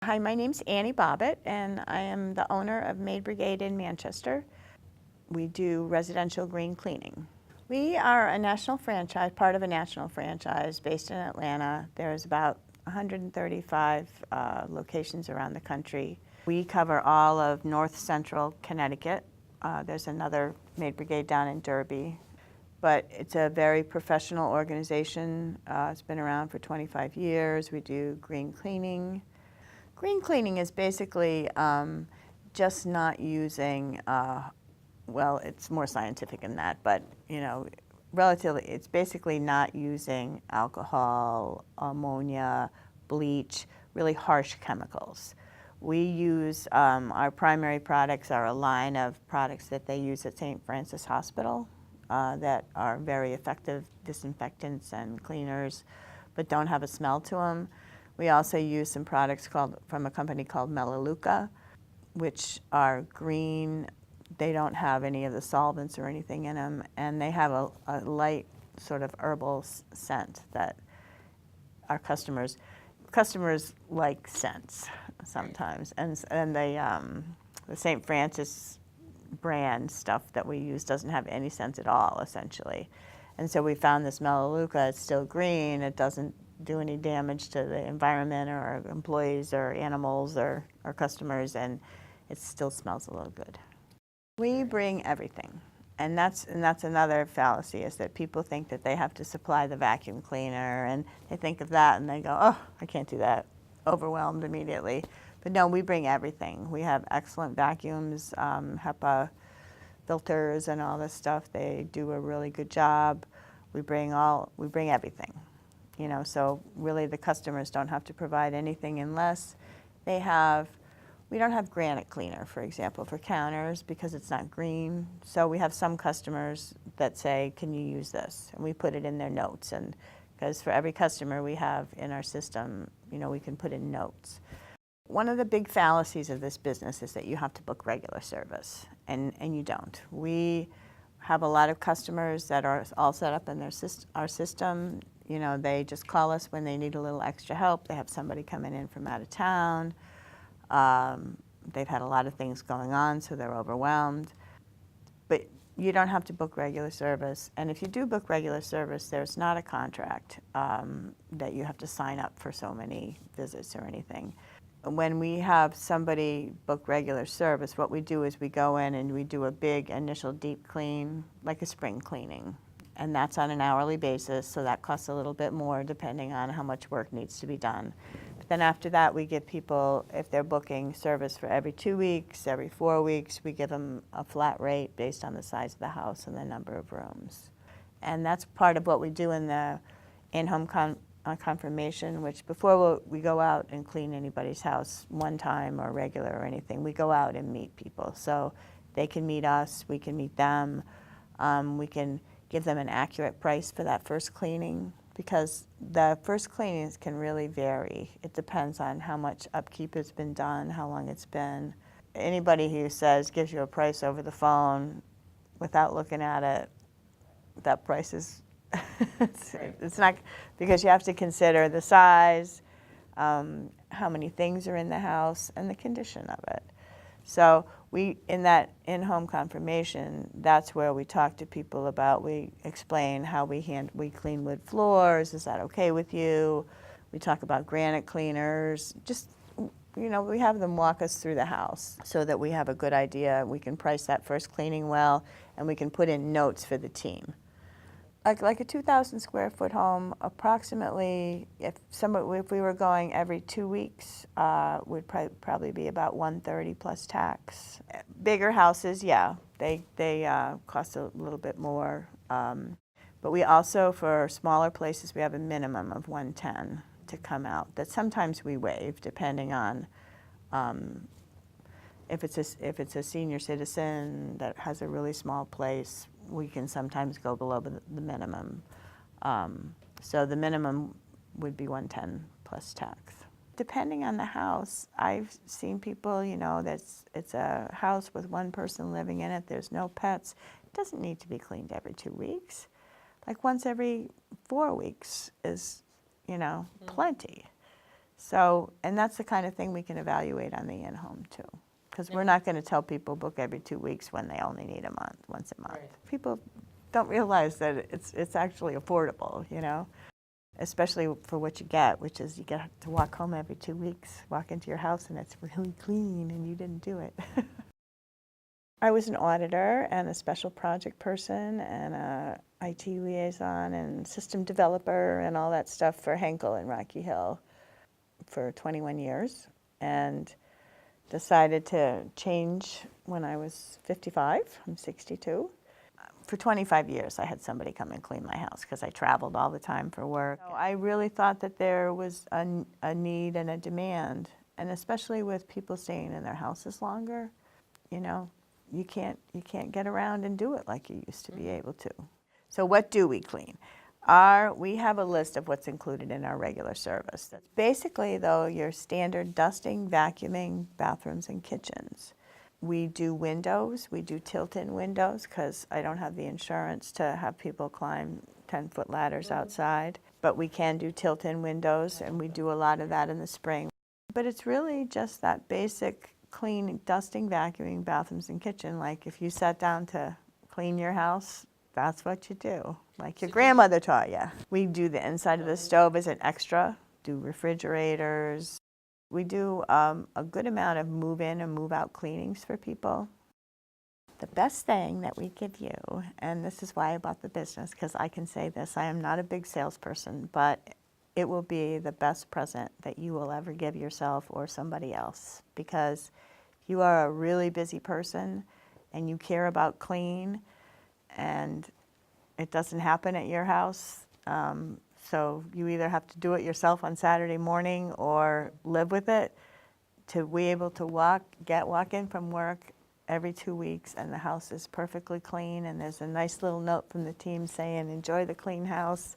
Hi, my name's Annie Bobbitt, and I am the owner of Maid Brigade in Manchester. We do residential green cleaning. We are a national franchise, part of a national franchise based in Atlanta. There's about 135 locations around the country. We cover all of north central Connecticut. There's another Maid Brigade down in Derby. But it's a very professional organization. It's been around for 25 years. We do green cleaning. Green cleaning is basically just not using, well, it's more scientific than that, but relatively, it's basically not using alcohol, ammonia, bleach, really harsh chemicals. We use, our primary products are a line of products that they use at St. Francis Hospital that are very effective disinfectants and cleaners, but don't have a smell to them. We also use some products from a company called Melaleuca, which are green. They don't have any of the solvents or anything in them, and they have a light sort of herbal scent that our customers like scents sometimes. And the St. Francis brand stuff that we use doesn't have any scent at all, essentially. And so we found this Melaleuca, it's still green, it doesn't do any damage to the environment or our employees or animals or our customers, and it still smells a little good. We bring everything, and that's another fallacy, is that people think that they have to supply the vacuum cleaner, and they think of that and they go, oh, I can't do that, overwhelmed immediately. But no, we bring everything. We have excellent vacuums, HEPA filters and all this stuff. They do a really good job. We bring everything. So really the customers don't have to provide anything unless we don't have granite cleaner, for example, for counters because it's not green. So we have some customers that say, can you use this? And we put it in their notes. And because for every customer we have in our system, we can put in notes. One of the big fallacies of this business is that you have to book regular service, and you don't. We have a lot of customers that are all set up in our system. They just call us when they need a little extra help. They have somebody coming in from out of town. They've had a lot of things going on, so they're overwhelmed. But you don't have to book regular service. And if you do book regular service, there's not a contract that you have to sign up for so many visits or anything. When we have somebody book regular service, what we do is we go in and we do a big initial deep clean, like a spring cleaning. And that's on an hourly basis, so that costs a little bit more depending on how much work needs to be done. But then after that, we give people, if they're booking service for every 2 weeks, every 4 weeks, we give them a flat rate based on the size of the house and the number of rooms. And that's part of what we do in the in-home confirmation, which before we go out and clean anybody's house one time or regular or anything, we go out and meet people. So they can meet us, we can meet them, we can give them an accurate price for that first cleaning, because the first cleanings can really vary. It depends on how much upkeep has been done, how long it's been. Anybody who gives you a price over the phone without looking at it, that price is it's not, because you have to consider the size, how many things are in the house, and the condition of it. So in that in-home confirmation, that's where we talk to people about, we explain how we clean wood floors, is that okay with you? We talk about granite cleaners, just, we have them walk us through the house so that we have a good idea. We can price that first cleaning well, and we can put in notes for the team. Like a 2,000 square foot home, approximately, if we were going every 2 weeks, would probably be about $130 plus tax. Bigger houses, yeah, they cost a little bit more. But we also, for smaller places, we have a minimum of $110 to come out that sometimes we waive depending on if it's a senior citizen that has a really small place. We can sometimes go below the minimum. So the minimum would be $110 plus tax. Depending on the house, I've seen people, it's a house with one person living in it, there's no pets. It doesn't need to be cleaned every 2 weeks. Like once every 4 weeks is, plenty. So, and that's the kind of thing we can evaluate on the in-home too. Because we're not going to tell people book every 2 weeks when they only need a month, once a month. Right. People don't realize that it's actually affordable, you know, especially for what you get, which is you get to walk home every 2 weeks, walk into your house and it's really clean and you didn't do it. I was an auditor and a special project person and a IT liaison and system developer and all that stuff for Henkel in Rocky Hill for 21 years, and decided to change when I was 55. I'm 62. For 25 years, I had somebody come and clean my house because I traveled all the time for work. So I really thought that there was a need and a demand, and especially with people staying in their houses longer, you know, you can't get around and do it like you used to be able to. So what do we clean? We have a list of what's included in our regular service. That's basically, though, your standard dusting, vacuuming, bathrooms, and kitchens. We do windows. We do tilt-in windows because I don't have the insurance to have people climb 10-foot ladders outside. But we can do tilt-in windows, and we do a lot of that in the spring. But it's really just that basic cleaning, dusting, vacuuming, bathrooms, and kitchen. Like if you sat down to clean your house, that's what you do, like your grandmother taught you. We do the inside of the stove as an extra, do refrigerators. We do a good amount of move-in and move-out cleanings for people. The best thing that we give you, and this is why I bought the business, because I can say this, I am not a big salesperson, but it will be the best present that you will ever give yourself or somebody else. Because if you are a really busy person and you care about clean, and it doesn't happen at your house, so you either have to do it yourself on Saturday morning or live with it, to be able to walk in from work every 2 weeks and the house is perfectly clean and there's a nice little note from the team saying, enjoy the clean house.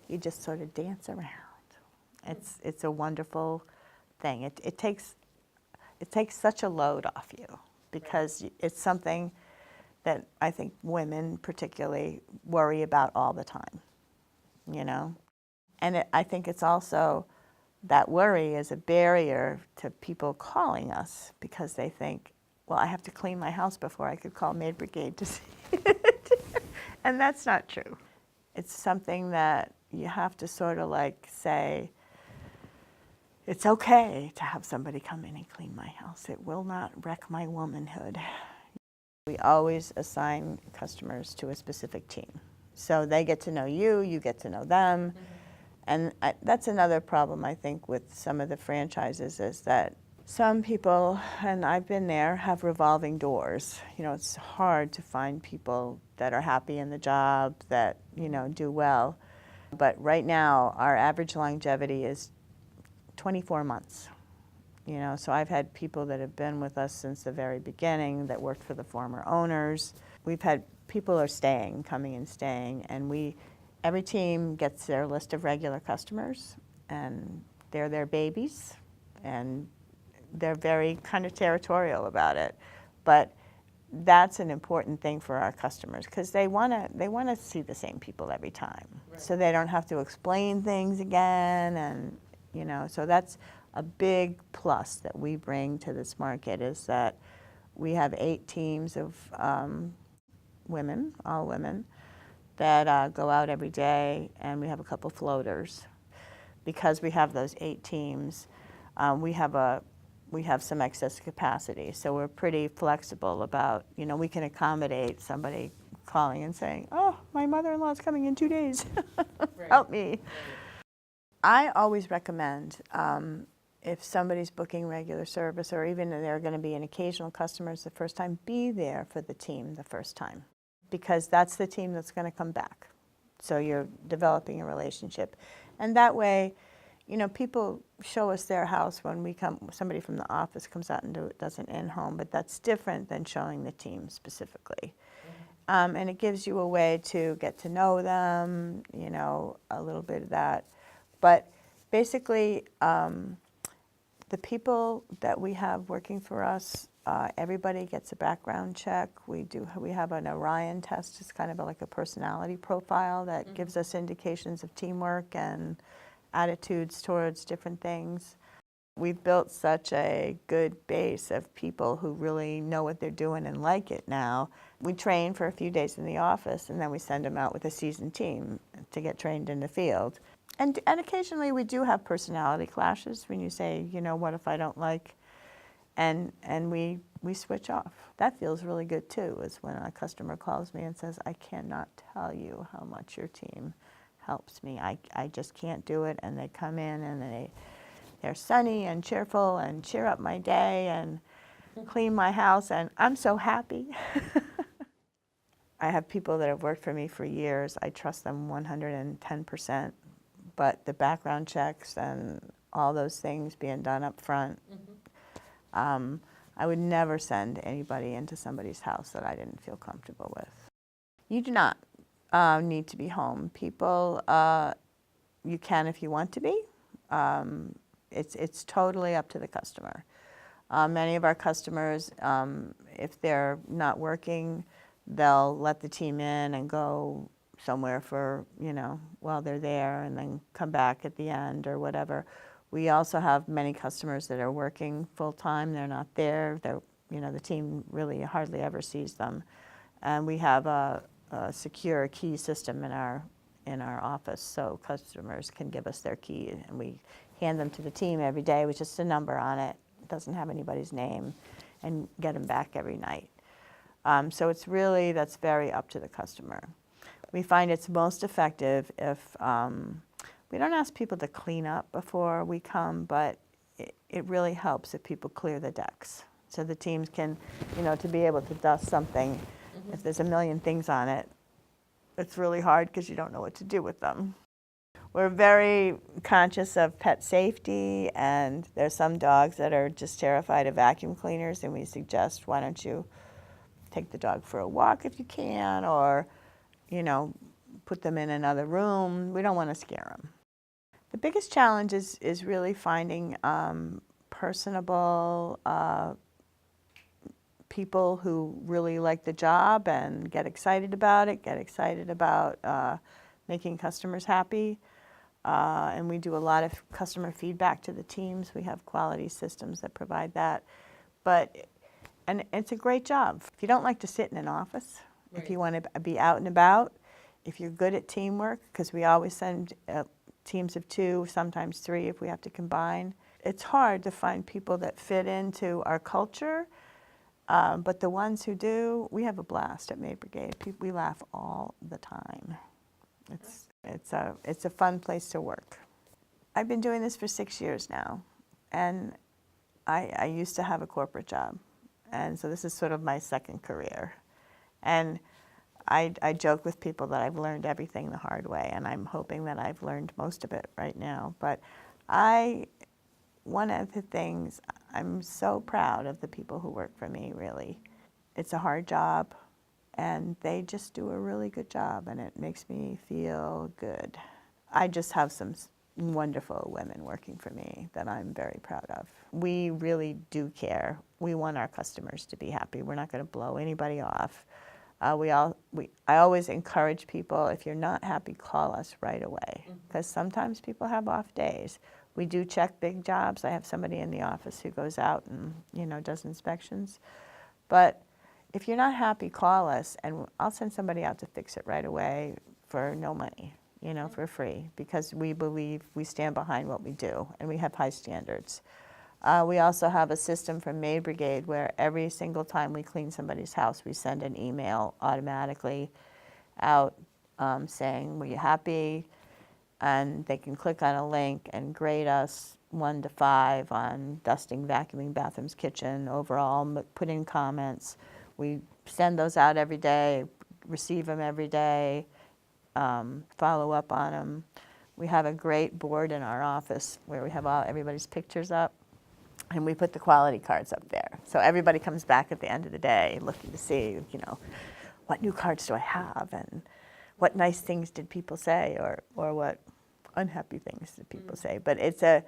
You just sort of dance around. It's a wonderful thing. It takes such a load off you because it's something that I think women particularly worry about all the time, you know? And I think it's also, that worry is a barrier to people calling us because they think, well, I have to clean my house before I could call Maid Brigade to see it. And that's not true. It's something that you have to sort of like say, it's okay to have somebody come in and clean my house. It will not wreck my womanhood. We always assign customers to a specific team. So they get to know you, you get to know them. And that's another problem, I think, with some of the franchises is that some people, and I've been there, have revolving doors. You know, it's hard to find people that are happy in the job, that, you know, do well. But right now, our average longevity is 24 months. You know, so I've had people that have been with us since the very beginning that worked for the former owners. We've had people are staying, coming and staying, and every team gets their list of regular customers, and they're their babies, and they're very kind of territorial about it. But that's an important thing for our customers because they want to see the same people every time, so they don't have to explain things again, and you know, so that's a big plus that we bring to this market is that we have 8 teams of women, all women, that go out every day, and we have a couple floaters. Because we have those 8 teams, we have some excess capacity, so we're pretty flexible about, you know, we can accommodate somebody calling and saying, oh, my mother-in-law's coming in 2 days, help me. Right. I always recommend if somebody's booking regular service or even they're going to be an occasional customer the first time, be there for the team the first time because that's the team that's going to come back. So you're developing a relationship. And that way, you know, people show us their house when we come, somebody from the office comes out and does an in-home, but that's different than showing the team specifically. And it gives you a way to get to know them, you know, a little bit of that. But basically, the people that we have working for us, everybody gets a background check. We have an Orion test. It's kind of like a personality profile that gives us indications of teamwork and attitudes towards different things. We've built such a good base of people who really know what they're doing and like it now. We train for a few days in the office, and then we send them out with a seasoned team to get trained in the field. And occasionally we do have personality clashes when you say, you know, what if I don't like, and we switch off. That feels really good too, is when a customer calls me and says, I cannot tell you how much your team helps me. I just can't do it. And they come in and they're sunny and cheerful and cheer up my day and clean my house, and I'm so happy. I have people that have worked for me for years. I trust them 110%, but the background checks and all those things being done up front, I would never send anybody into somebody's house that I didn't feel comfortable with. You do not need to be home. People, you can if you want to be. It's totally up to the customer. Many of our customers, if they're not working, they'll let the team in and go somewhere for, you know, while they're there, and then come back at the end or whatever. We also have many customers that are working full-time. They're not there. They're, you know, the team really hardly ever sees them. And we have a secure key system in our office, so customers can give us their key, and we hand them to the team every day with just a number on it. It doesn't have anybody's name, and get them back every night. So it's really, that's very up to the customer. We find it's most effective if we don't ask people to clean up before we come, but it really helps if people clear the decks. So the teams can, you know, to be able to dust something, if there's a million things on it, it's really hard because you don't know what to do with them. We're very conscious of pet safety, and there's some dogs that are just terrified of vacuum cleaners, and we suggest, why don't you take the dog for a walk if you can, or, you know, put them in another room. We don't want to scare them. The biggest challenge is really finding personable people who really like the job and get excited about it, get excited about making customers happy. And we do a lot of customer feedback to the teams. We have quality systems that provide that. And it's a great job. If you don't like to sit in an office, right, if you want to be out and about, if you're good at teamwork, because we always send teams of 2, sometimes 3 if we have to combine. It's hard to find people that fit into our culture, but the ones who do, we have a blast at Maid Brigade. We laugh all the time. It's a fun place to work. I've been doing this for 6 years now, and I used to have a corporate job, and so this is sort of my second career. And I joke with people that I've learned everything the hard way, and I'm hoping that I've learned most of it right now. But one of the things, I'm so proud of the people who work for me, really. It's a hard job, and they just do a really good job, and it makes me feel good. I just have some wonderful women working for me that I'm very proud of. We really do care. We want our customers to be happy. We're not going to blow anybody off. I always encourage people, if you're not happy, call us right away, because sometimes people have off days. We do check big jobs. I have somebody in the office who goes out and, you know, does inspections. But if you're not happy, call us, and I'll send somebody out to fix it right away for no money, you know, for free, because we believe we stand behind what we do, and we have high standards. We also have a system from Maid Brigade where every single time we clean somebody's house, we send an email automatically out saying, were you happy? And they can click on a link and grade us 1 to 5 on dusting, vacuuming, bathrooms, kitchen, overall, put in comments. We send those out every day, receive them every day, follow up on them. We have a great board in our office where we have everybody's pictures up, and we put the quality cards up there. So everybody comes back at the end of the day looking to see, you know, what new cards do I have, and what nice things did people say, or what unhappy things did people say. But it's a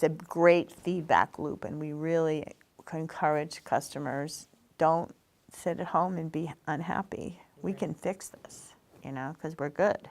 great feedback loop, and we really encourage customers, don't sit at home and be unhappy. We can fix this, you know, because we're good.